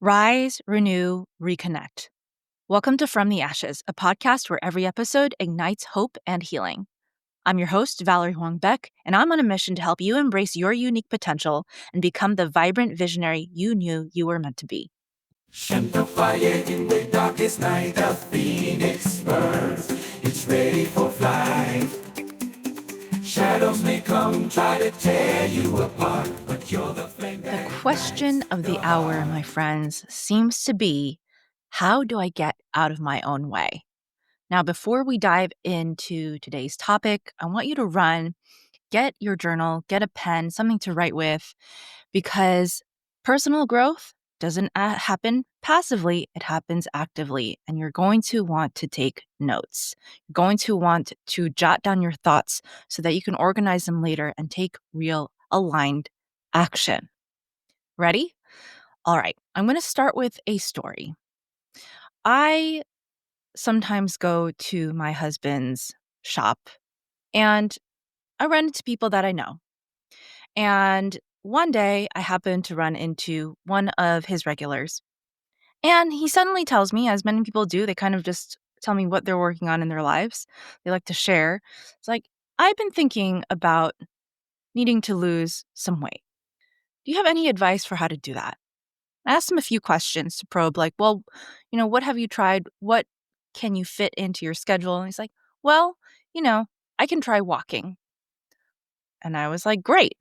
Rise, renew, reconnect. Welcome to From the Ashes, a podcast where every episode ignites hope and healing. I'm your host, Valerie Huang Beck, and I'm on a mission to help you embrace your unique potential and become the vibrant visionary you knew you were meant to be. And the fire in the darkest night, the phoenix burns. It's ready for flight. Shadows may come, try to tear you apart, but you're the flame. The question of the hour, my friends, seems to be, how do I get out of my own way? Now, before we dive into today's topic, I want you to get your journal, get a pen, something to write with, because personal growth doesn't happen passively, it happens actively. And you're going to want to take notes. You're going to want to jot down your thoughts so that you can organize them later and take real aligned action. Ready? All right, I'm going to start with a story. I sometimes go to my husband's shop and I run into people that I know. And one day I happened to run into one of his regulars. And he suddenly tells me, as many people do, they kind of just tell me what they're working on in their lives. They like to share. It's like, I've been thinking about needing to lose some weight. Do you have any advice for how to do that? I asked him a few questions to probe, like, well, what have you tried? What can you fit into your schedule? And he's like, well, I can try walking. And I was like, great.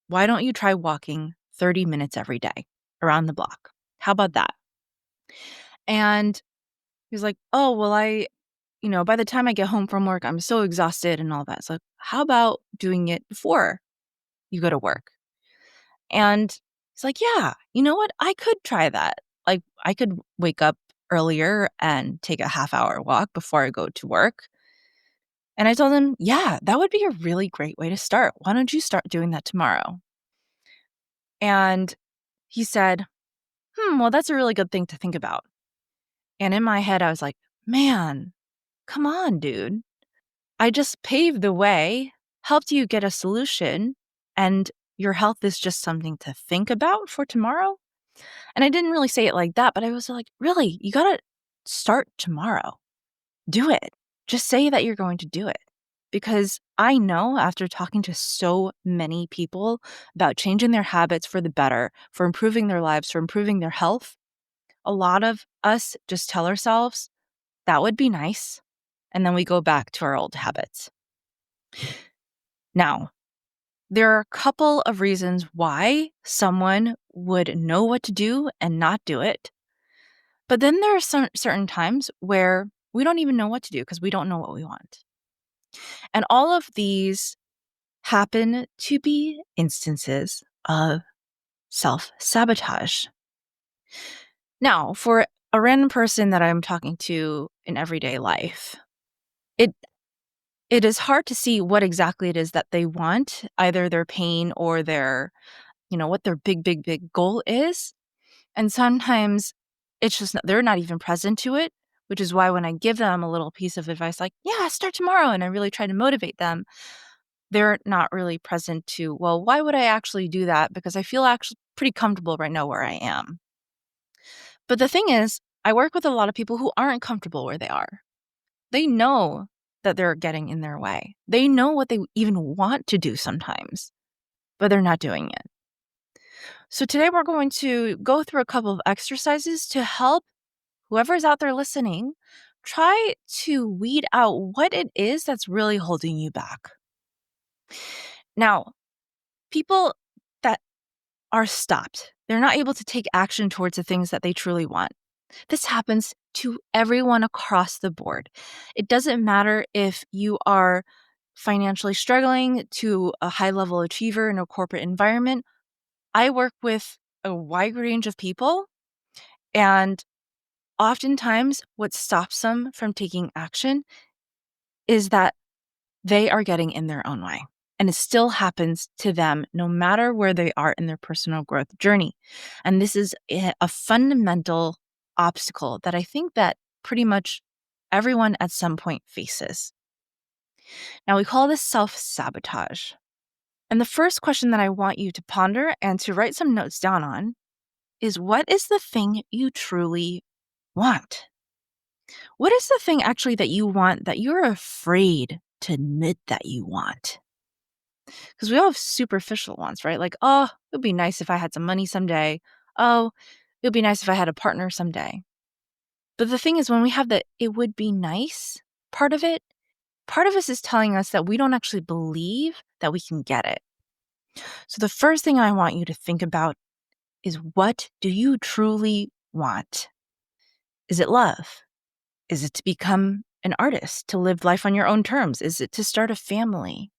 Why don't you try walking 30 minutes every day around the block? How about that? And he was like, oh, well, by the time I get home from work, I'm so exhausted and all that. So how about doing it before you go to work? And he's like, yeah, you know what? I could try that. Like, I could wake up earlier and take a half-hour walk before I go to work. And I told him, yeah, that would be a really great way to start. Why don't you start doing that tomorrow? And he said, well, that's a really good thing to think about. And in my head, I was like, man, come on, dude. I just paved the way, helped you get a solution, and your health is just something to think about for tomorrow. And I didn't really say it like that, but I was like, really, you got to start tomorrow. Do it. Just say that you're going to do it. Because I know after talking to so many people about changing their habits for the better, for improving their lives, for improving their health, a lot of us just tell ourselves, that would be nice. And then we go back to our old habits. Now, there are a couple of reasons why someone would know what to do and not do it. But then there are some certain times where we don't even know what to do because we don't know what we want. And all of these happen to be instances of self-sabotage. Now, for a random person that I'm talking to in everyday life, it is hard to see what exactly it is that they want, either their pain or what their big goal is. And sometimes it's just they're not even present to it, which is why when I give them a little piece of advice like, yeah, start tomorrow, and I really try to motivate them, they're not really present to, well, why would I actually do that? Because I feel actually pretty comfortable right now where I am. But the thing is, I work with a lot of people who aren't comfortable where they are. They know that they're getting in their way. They know what they even want to do sometimes, but they're not doing it. So today we're going to go through a couple of exercises to help whoever's out there listening try to weed out what it is that's really holding you back. Now, people that are stopped, they're not able to take action towards the things that they truly want. This happens to everyone across the board. It doesn't matter if you are financially struggling to a high-level achiever in a corporate environment. I work with a wide range of people, and oftentimes what stops them from taking action is that they are getting in their own way. And it still happens to them no matter where they are in their personal growth journey. And this is a fundamental obstacle that I think that pretty much everyone at some point faces. Now, we call this self-sabotage. And the first question that I want you to ponder and to write some notes down on is, what is the thing you truly want? What is the thing actually that you want that you're afraid to admit that you want? Because we all have superficial ones, right? Like, oh, it would be nice if I had some money someday. Oh, it would be nice if I had a partner someday. But the thing is, when we have the it would be nice part of it, part of us is telling us that we don't actually believe that we can get it. So the first thing I want you to think about is, what do you truly want? Is it love? Is it to become an artist, to live life on your own terms? Is it to start a family?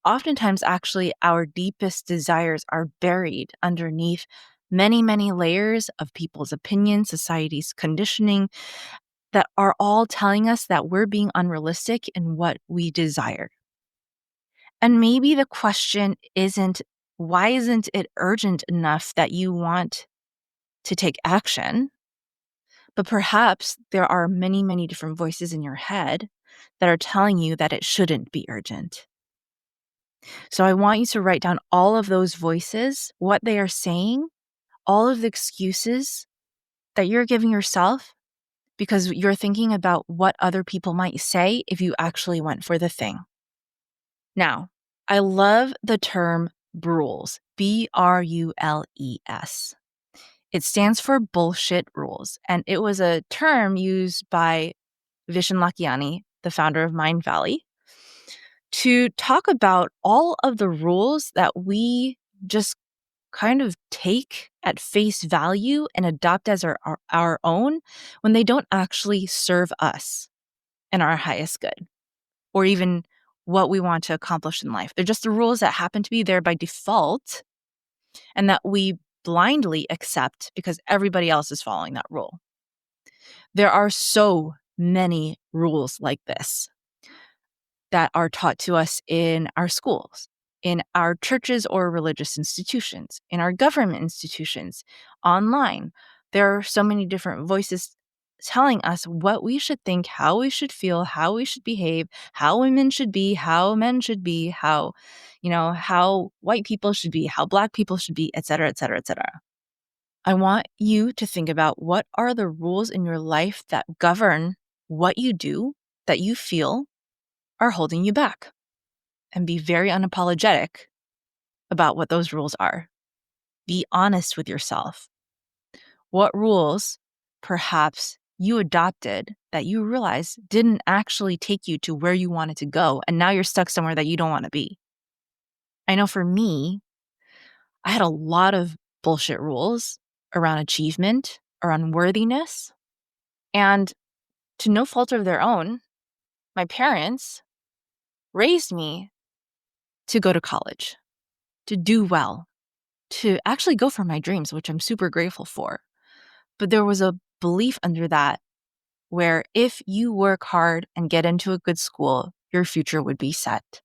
Oftentimes, actually, our deepest desires are buried underneath many, many layers of people's opinions, society's conditioning, that are all telling us that we're being unrealistic in what we desire. And maybe the question isn't, why isn't it urgent enough that you want to take action? But perhaps there are many, many different voices in your head that are telling you that it shouldn't be urgent. So I want you to write down all of those voices, what they are saying, all of the excuses that you're giving yourself because you're thinking about what other people might say if you actually went for the thing. Now, I love the term BRULES, BRULES. It stands for bullshit rules, and it was a term used by Vishen Lakhiani, the founder of Mind Valley, to talk about all of the rules that we just kind of take at face value and adopt as our own when they don't actually serve us and our highest good, or even what we want to accomplish in life. They're just the rules that happen to be there by default and that we blindly accept because everybody else is following that rule. There are so many rules like this that are taught to us in our schools, in our churches or religious institutions, in our government institutions, online. There are so many different voices telling us what we should think, how we should feel, how we should behave, how women should be, how men should be, how white people should be, how Black people should be, et cetera, et cetera, et cetera. I want you to think about, what are the rules in your life that govern what you do, that you feel are holding you back, and be very unapologetic about what those rules are. Be honest with yourself. What rules perhaps you adopted that you realize didn't actually take you to where you wanted to go, and now you're stuck somewhere that you don't want to be? I know for me, I had a lot of bullshit rules around achievement, around worthiness, and to no fault of their own, my parents raised me to go to college, to do well, to actually go for my dreams, which I'm super grateful for. But there was a belief under that where if you work hard and get into a good school, your future would be set.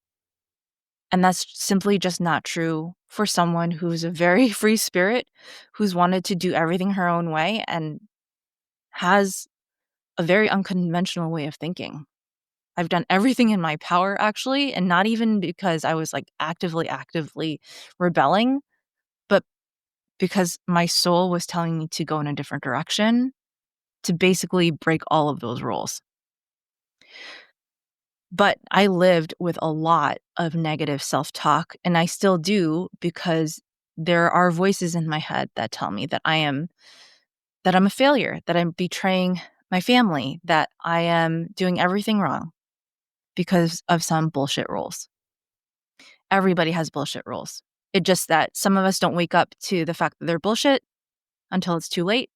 And that's simply just not true for someone who's a very free spirit, who's wanted to do everything her own way and has a very unconventional way of thinking. I've done everything in my power, actually, and not even because I was like actively rebelling, but because my soul was telling me to go in a different direction, to basically break all of those rules. But I lived with a lot of negative self-talk, and I still do, because there are voices in my head that tell me that I'm a failure, that I'm betraying my family, that I am doing everything wrong because of some bullshit rules. Everybody has bullshit rules. It's just that some of us don't wake up to the fact that they're bullshit until it's too late,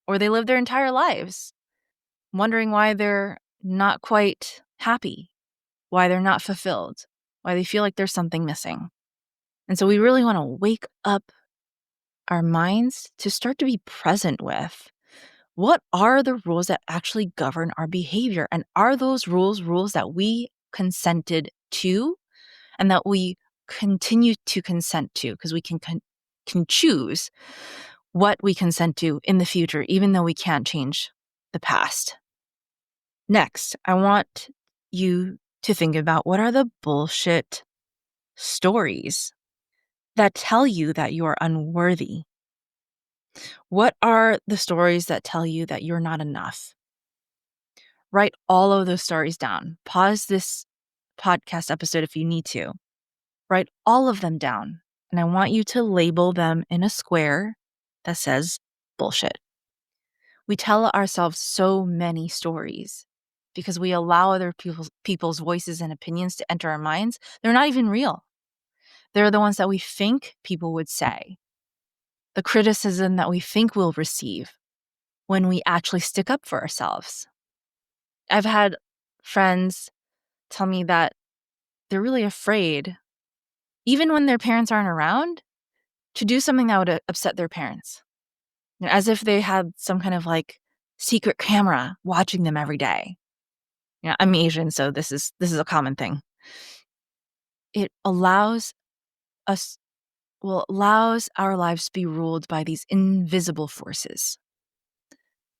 or they live their entire lives wondering why they're not quite happy, why they're not fulfilled, why they feel like there's something missing. And so we really want to wake up our minds to start to be present with, what are the rules that actually govern our behavior? And are those rules that we consented to and that we continue to consent to? Because we can choose what we consent to in the future, even though we can't change the past. Next, I want you to think about, what are the bullshit stories that tell you that you are unworthy? What are the stories that tell you that you're not enough? Write all of those stories down. Pause this podcast episode if you need to. Write all of them down. And I want you to label them in a square that says bullshit. We tell ourselves so many stories because we allow other people's voices and opinions to enter our minds. They're not even real. They're the ones that we think people would say, the criticism that we think we'll receive when we actually stick up for ourselves. I've had friends tell me that they're really afraid, even when their parents aren't around, to do something that would upset their parents. As if they had some kind of like secret camera watching them every day. I'm Asian, so this is a common thing. It allows our lives to be ruled by these invisible forces,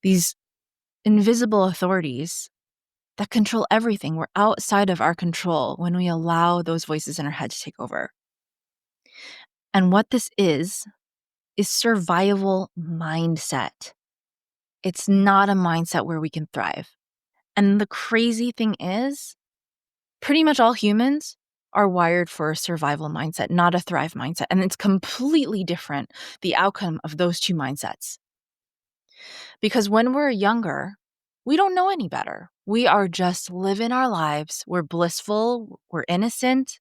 these invisible authorities that control everything. We're outside of our control when we allow those voices in our head to take over. And what this is survival mindset. It's not a mindset where we can thrive. And the crazy thing is, pretty much all humans are wired for a survival mindset, not a thrive mindset. And it's completely different, the outcome of those two mindsets. Because when we're younger, we don't know any better. We are just living our lives. We're blissful, we're innocent.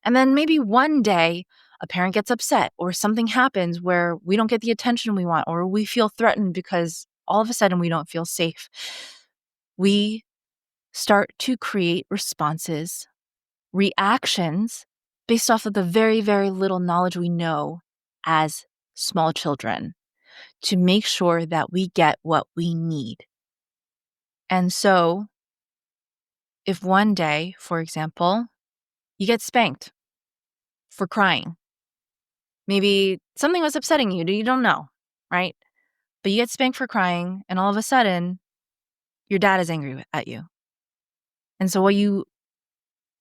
And then maybe one day a parent gets upset or something happens where we don't get the attention we want, or we feel threatened because all of a sudden we don't feel safe. We start to create responses, reactions based off of the very, very little knowledge we know as small children to make sure that we get what we need. And so, if one day, for example, you get spanked for crying, maybe something was upsetting you, you don't know, right? But you get spanked for crying, and all of a sudden, your dad is angry at you. And so what you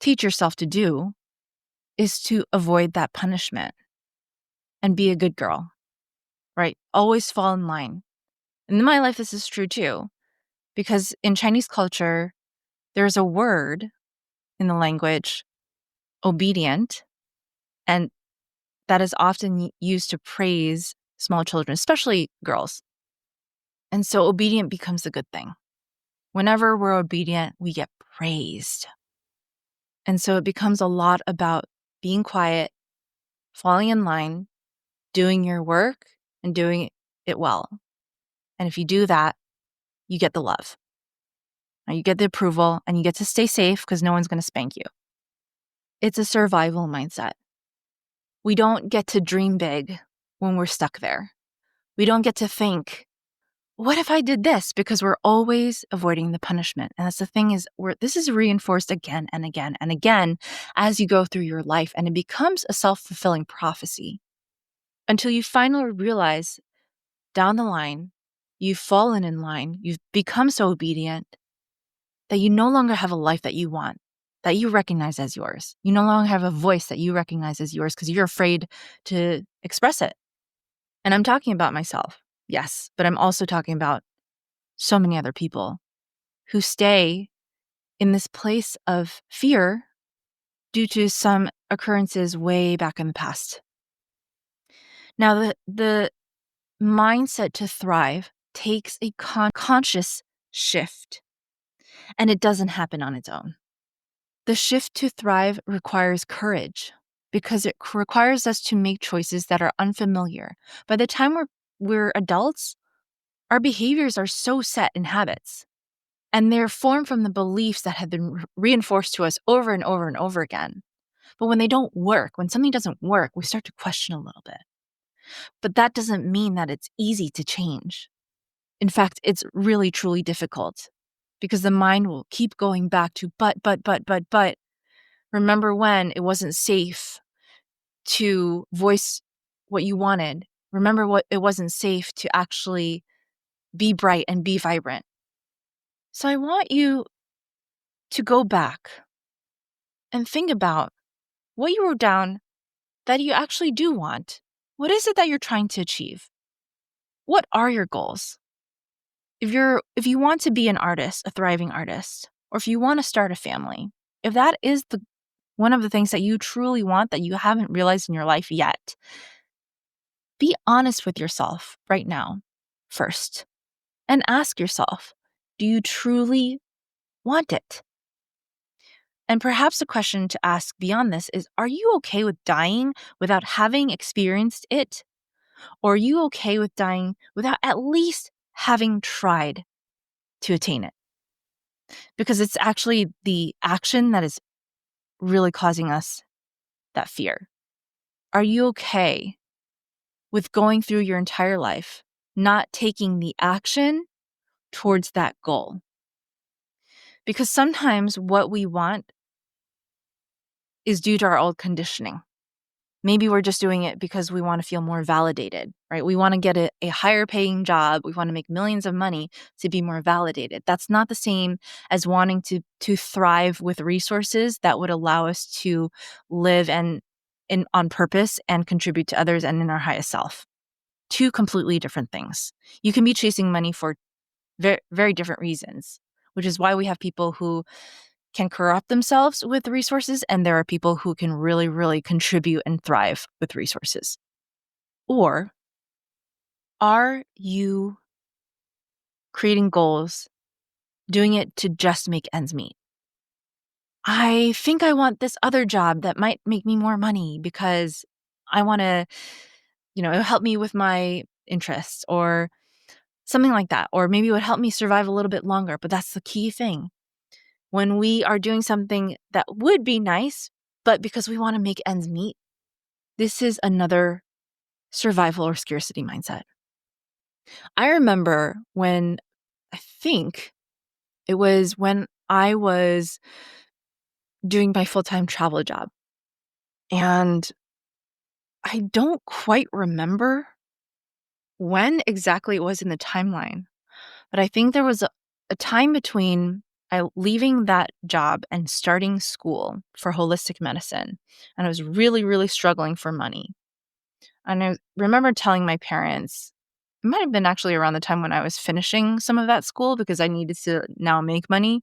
teach yourself to do is to avoid that punishment and be a good girl, right? Always fall in line. And in my life, this is true too, because in Chinese culture, there's a word in the language, obedient, and that is often used to praise small children, especially girls. And so obedient becomes a good thing. Whenever we're obedient, we get praised. And so it becomes a lot about being quiet, falling in line, doing your work, and doing it well. And if you do that, you get the love. You get the approval, and you get to stay safe because no one's going to spank you. It's a survival mindset. We don't get to dream big when we're stuck there. We don't get to think, what if I did this? Because we're always avoiding the punishment. And that's the thing is, this is reinforced again and again and again as you go through your life. And it becomes a self-fulfilling prophecy until you finally realize down the line, you've fallen in line, you've become so obedient that you no longer have a life that you want, that you recognize as yours. You no longer have a voice that you recognize as yours because you're afraid to express it. And I'm talking about myself, yes, but I'm also talking about so many other people who stay in this place of fear due to some occurrences way back in the past. Now, the mindset to thrive takes a conscious shift, and it doesn't happen on its own. The shift to thrive requires courage because it requires us to make choices that are unfamiliar. By the time we're adults, our behaviors are so set in habits, and they're formed from the beliefs that have been reinforced to us over and over and over again. But when they don't work, when something doesn't work, we start to question a little bit. But that doesn't mean that it's easy to change. In fact, it's really, truly difficult because the mind will keep going back to but. Remember when it wasn't safe to voice what you wanted. Remember what it wasn't safe to actually be bright and be vibrant. So I want you to go back and think about what you wrote down that you actually do want. What is it that you're trying to achieve? What are your goals? If you want to be an artist, a thriving artist, or if you want to start a family, if that is one of the things that you truly want that you haven't realized in your life yet, be honest with yourself right now first and ask yourself, do you truly want it? And perhaps a question to ask beyond this is, are you okay with dying without having experienced it? Or are you okay with dying without at least having tried to attain it? Because it's actually the action that is really causing us that fear. Are you okay with going through your entire life not taking the action towards that goal? Because sometimes what we want is due to our old conditioning. Maybe we're just doing it because we want to feel more validated, right? We want to get a higher paying job. We want to make millions of money to be more validated. That's not the same as wanting to thrive with resources that would allow us to live on purpose and contribute to others and in our highest self. Two completely different things. You can be chasing money for very, very different reasons, which is why we have people who can corrupt themselves with resources, and there are people who can really, really contribute and thrive with resources. Or are you creating goals, doing it to just make ends meet? I think I want this other job that might make me more money because I want to, it'll help me with my interests or something like that. Or maybe it would help me survive a little bit longer. But that's the key thing. When we are doing something that would be nice, but because we want to make ends meet, this is another survival or scarcity mindset. I remember I think it was when I was doing my full-time travel job. And I don't quite remember when exactly it was in the timeline, but I think there was a time between leaving that job and starting school for holistic medicine. And I was really, really struggling for money. And I remember telling my parents, it might have been actually around the time when I was finishing some of that school because I needed to now make money.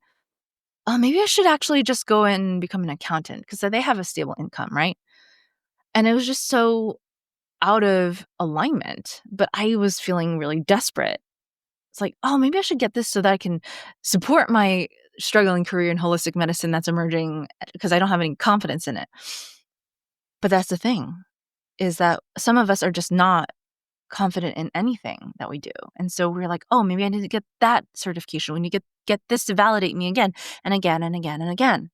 Oh, maybe I should actually just go and become an accountant because they have a stable income, right? And it was just so out of alignment, but I was feeling really desperate. It's like, oh, maybe I should get this so that I can support my struggling career in holistic medicine that's emerging because I don't have any confidence in it. But that's the thing, is that some of us are just not confident in anything that we do. And so we're like, oh, maybe I need to get that certification. We need to get this to validate me again and again and again and again.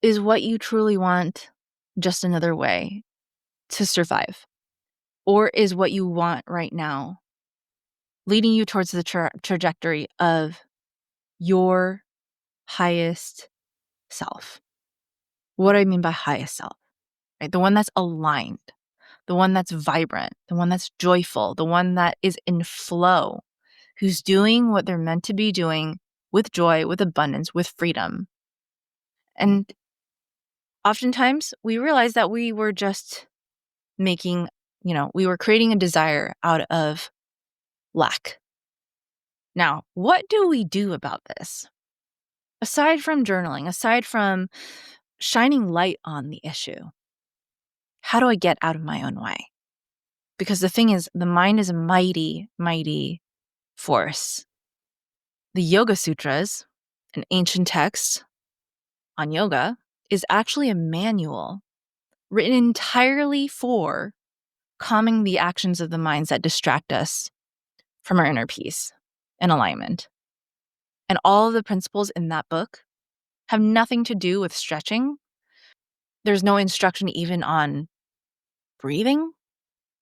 Is what you truly want just another way to survive? Or is what you want right now leading you towards the trajectory of your highest self? What do I mean by highest self? Right? The one that's aligned, the one that's vibrant, the one that's joyful, the one that is in flow, who's doing what they're meant to be doing with joy, with abundance, with freedom. And oftentimes we realize that we were just we were creating a desire out of lack. Now, what do we do about this? Aside from journaling, aside from shining light on the issue, how do I get out of my own way? Because the thing is, the mind is a mighty, mighty force. The Yoga Sutras, an ancient text on yoga, is actually a manual written entirely for calming the actions of the minds that distract us from our inner peace and alignment. And all of the principles in that book have nothing to do with stretching. There's no instruction even on breathing.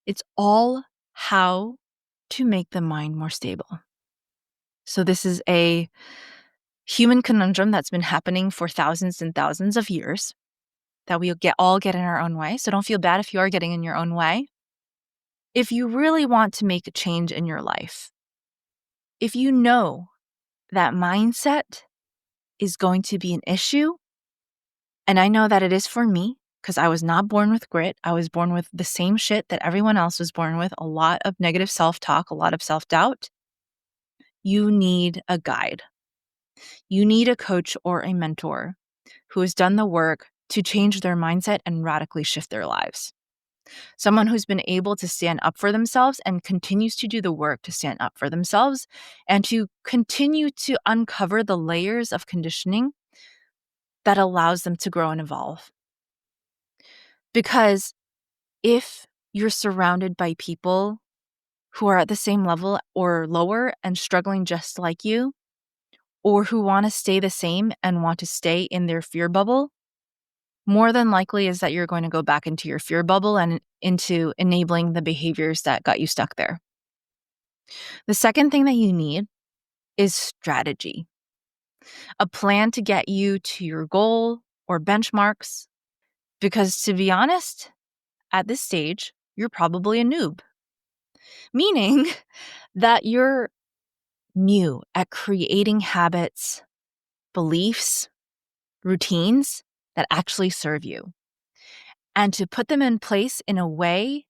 It's all how to make the mind more stable. So this is a human conundrum that's been happening for thousands and thousands of years that we all get in our own way. So don't feel bad if you are getting in your own way. If you really want to make a change in your life, if you know that mindset is going to be an issue, and I know that it is for me because I was not born with grit. I was born with the same shit that everyone else was born with, a lot of negative self-talk, a lot of self-doubt. You need a guide. You need a coach or a mentor who has done the work to change their mindset and radically shift their lives. Someone who's been able to stand up for themselves and continues to do the work to stand up for themselves and to continue to uncover the layers of conditioning that allows them to grow and evolve. Because if you're surrounded by people who are at the same level or lower and struggling just like you, or who want to stay the same and want to stay in their fear bubble, more than likely is that you're going to go back into your fear bubble and into enabling the behaviors that got you stuck there. The second thing that you need is strategy, a plan to get you to your goal or benchmarks. Because to be honest, at this stage, you're probably a noob, meaning that you're new at creating habits, beliefs, routines that actually serve you, and to put them in place in a way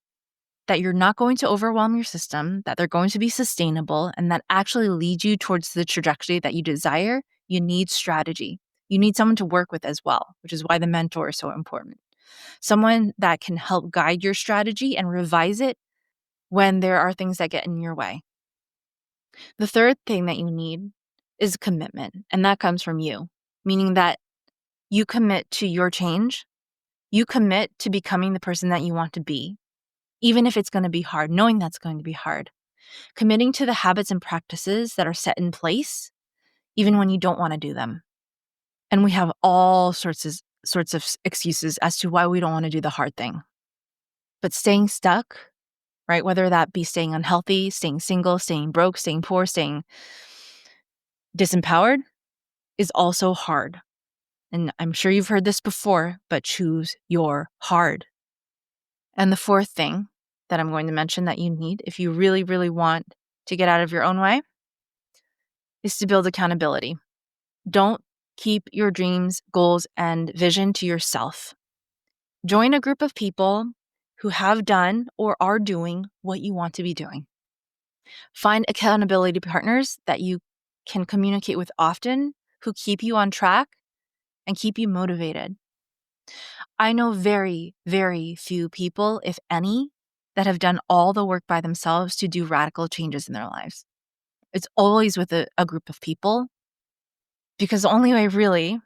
that you're not going to overwhelm your system, that they're going to be sustainable, and that actually lead you towards the trajectory that you desire. You need strategy. You need someone to work with as well, which is why the mentor is so important. Someone that can help guide your strategy and revise it when there are things that get in your way. The third thing that you need is commitment, and that comes from you, meaning that you commit to your change. You commit to becoming the person that you want to be, even if it's going to be hard, knowing that's going to be hard. Committing to the habits and practices that are set in place, even when you don't want to do them. And we have all sorts of excuses as to why we don't want to do the hard thing. But staying stuck, right? Whether that be staying unhealthy, staying single, staying broke, staying poor, staying disempowered, is also hard. And I'm sure you've heard this before, but choose your hard. And the fourth thing that I'm going to mention that you need if you really, really want to get out of your own way is to build accountability. Don't keep your dreams, goals, and vision to yourself. Join a group of people who have done or are doing what you want to be doing. Find accountability partners that you can communicate with often, who keep you on track and keep you motivated. I know very, very few people, if any, that have done all the work by themselves to do radical changes in their lives. It's always with a group of people, because the only way really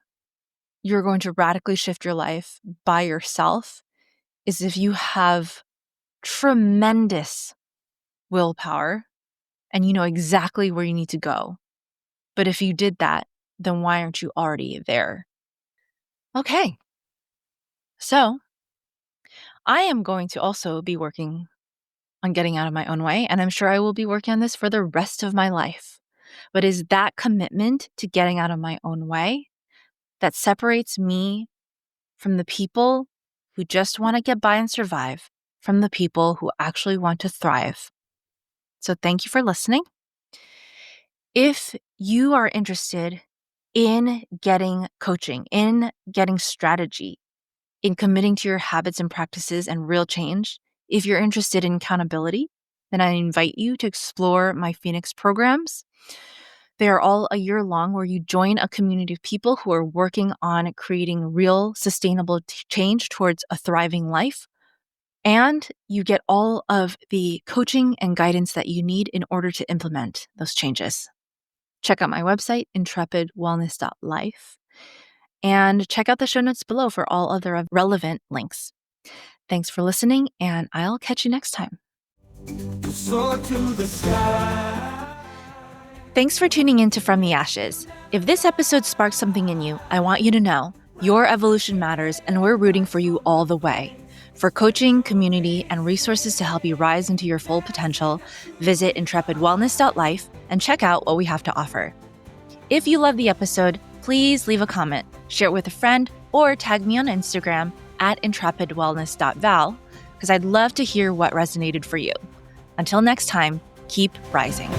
you're going to radically shift your life by yourself is if you have tremendous willpower and you know exactly where you need to go. But if you did that, then why aren't you already there? Okay. So I am going to also be working on getting out of my own way, and I'm sure I will be working on this for the rest of my life. But is that commitment to getting out of my own way that separates me from the people who just want to get by and survive, from the people who actually want to thrive. So thank you for listening. If you are interested in getting coaching, in getting strategy, in committing to your habits and practices and real change, if you're interested in accountability, then I invite you to explore my Phoenix programs. They are all a year long, where you join a community of people who are working on creating real sustainable change towards a thriving life. And you get all of the coaching and guidance that you need in order to implement those changes. Check out my website, intrepidwellness.life, and check out the show notes below for all other relevant links. Thanks for listening, and I'll catch you next time. Soar to the sky. Thanks for tuning in to From the Ashes. If this episode sparked something in you, I want you to know your evolution matters, and we're rooting for you all the way. For coaching, community, and resources to help you rise into your full potential, visit intrepidwellness.life and check out what we have to offer. If you love the episode, please leave a comment, share it with a friend, or tag me on Instagram at intrepidwellness.val, because I'd love to hear what resonated for you. Until next time, keep rising.